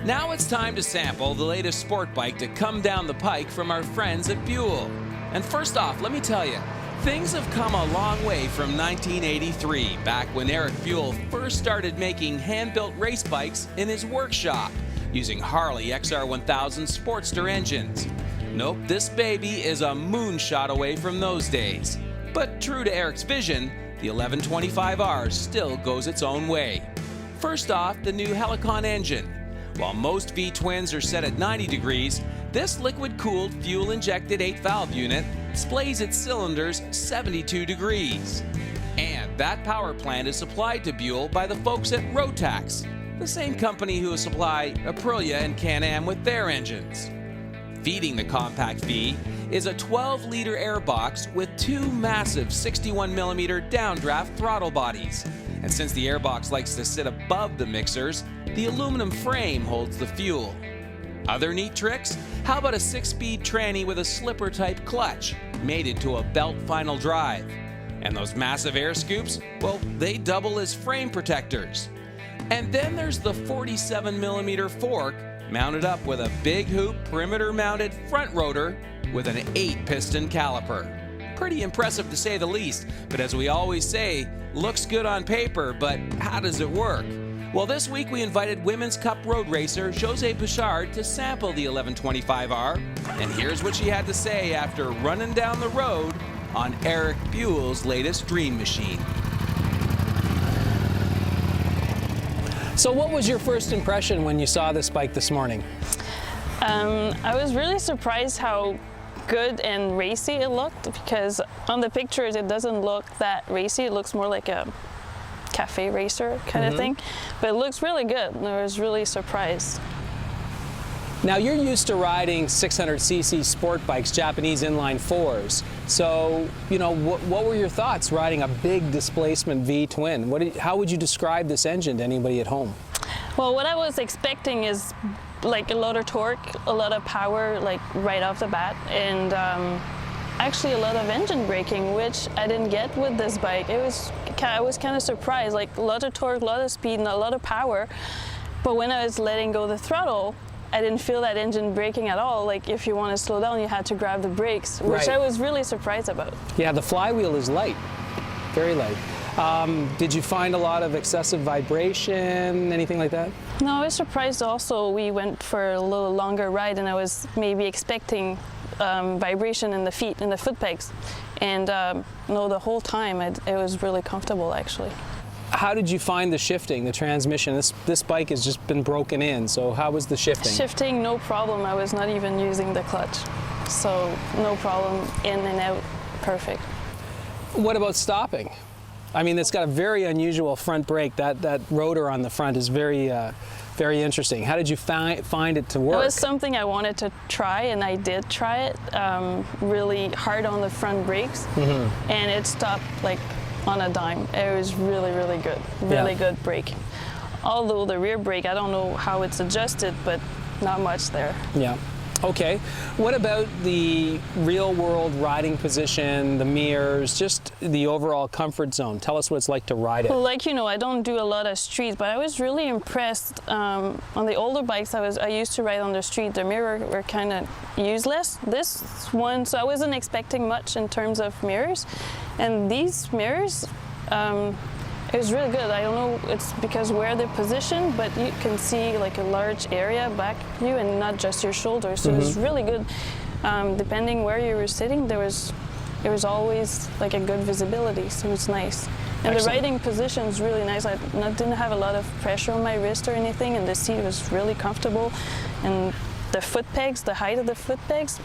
Now it's time to sample the latest sport bike to come down the pike from our friends at Buell. And first off, let me tell you, things have come a long way from 1983, back when Eric Buell first started making hand-built race bikes in his workshop using Harley XR1000 Sportster engines. Nope, this baby is a moonshot away from those days. But true to Eric's vision, the 1125R still goes its own way. First off, the new Helicon engine. While most V-twins are set at 90 degrees, this liquid-cooled, fuel-injected 8-valve unit displays its cylinders 72 degrees. And that power plant is supplied to Buell by the folks at Rotax, the same company who supply Aprilia and Can-Am with their engines. Feeding the compact V is a 12-liter airbox with two massive 61mm downdraft throttle bodies. And since the airbox likes to sit above the mixers, the aluminum frame holds the fuel. Other neat tricks? How about a 6-speed tranny with a slipper-type clutch, mated to a belt final drive? And those massive air scoops? Well, they double as frame protectors. And then there's the 47mm fork, mounted up with a big hoop perimeter-mounted front rotor with an 8-piston caliper. Pretty impressive to say the least, but as we always say, looks good on paper, but how does it work? Well, this week we invited Women's Cup road racer Josee Bouchard to sample the 1125R, and here's what she had to say after running down the road on Eric Buell's latest dream machine. So what was your first impression when you saw this bike this morning? I was really surprised how good and racy it looked, because on the pictures it doesn't look that racy. It looks more like a cafe racer kind of thing, but it looks really good, and I was really surprised. Now you're used to riding 600cc sport bikes, Japanese inline fours. So, you know, what were your thoughts riding a big displacement V-twin? How would you describe this engine to anybody at home? Well, what I was expecting is like a lot of torque, a lot of power, like right off the bat, and actually a lot of engine braking, which I didn't get with this bike. I was kind of surprised, like a lot of torque, a lot of speed, and a lot of power. But when I was letting go the throttle, I didn't feel that engine braking at all. Like if you want to slow down, you had to grab the brakes, which I was really surprised about. Yeah, the flywheel is light, very light. Did you find a lot of excessive vibration, anything like that? No, I was surprised also. We went for a little longer ride, and I was maybe expecting vibration in the feet, in the foot pegs. And no, the whole time it was really comfortable, actually. How did you find the shifting, the transmission? This bike has just been broken in, so how was the shifting? Shifting, no problem. I was not even using the clutch. So no problem, in and out, perfect. What about stopping? I mean, it's got a very unusual front brake. That rotor on the front is very interesting. How did you find it to work? It was something I wanted to try, and I did try it really hard on the front brakes, and it stopped like on a dime. It was really, really good, really good brake. Although the rear brake, I don't know how it's adjusted, but not much there. Yeah. Okay. What about the real-world riding position, the mirrors, just the overall comfort zone? Tell us what it's like to ride it. Well, like, you know, I don't do a lot of street, but I was really impressed. On the older bikes I used to ride on the street, the mirrors were kind of useless. This one, so I wasn't expecting much in terms of mirrors. And these mirrors, it was really good. I don't know, it's because where they're positioned, but you can see like a large area back you and not just your shoulders. So it was really good. Depending where you were sitting, there was always like a good visibility, so it's nice. And the riding position is really nice. I didn't have a lot of pressure on my wrist or anything, and the seat was really comfortable. And the foot pegs, the height of the foot pegs,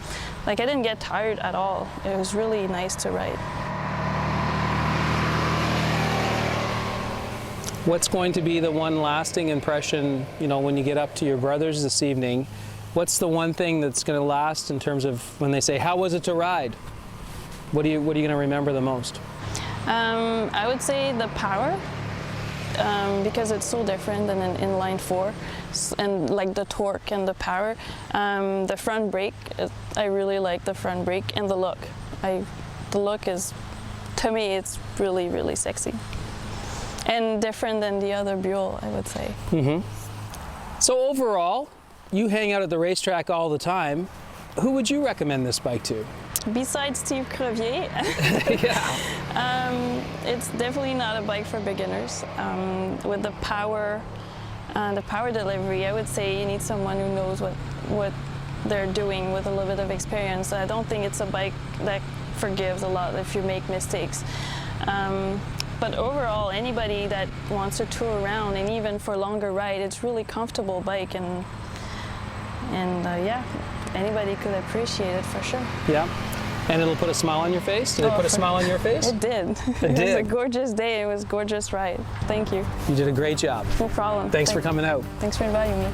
like I didn't get tired at all. It was really nice to ride. What's going to be the one lasting impression, you know, when you get up to your brothers this evening? What's the one thing that's going to last in terms of when they say, how was it to ride? What are you going to remember the most? I would say the power, because it's so different than an inline four, and like the torque and the power. The front brake, I really like the front brake, and the look. The look is, to me, it's really, really sexy. And different than the other Buell, I would say. So overall, you hang out at the racetrack all the time. Who would you recommend this bike to? Besides Steve Crevier, it's definitely not a bike for beginners. With the power delivery, I would say you need someone who knows what they're doing with a little bit of experience. I don't think it's a bike that forgives a lot if you make mistakes. But overall, anybody that wants to tour around, and even for longer ride, it's really comfortable bike, and yeah, anybody could appreciate it for sure. Yeah. And it'll put a smile on your face? Did it put a smile on your face? It did. It was a gorgeous day. It was a gorgeous ride. Thank you. You did a great job. No problem. Thanks for coming out. Thanks for inviting me.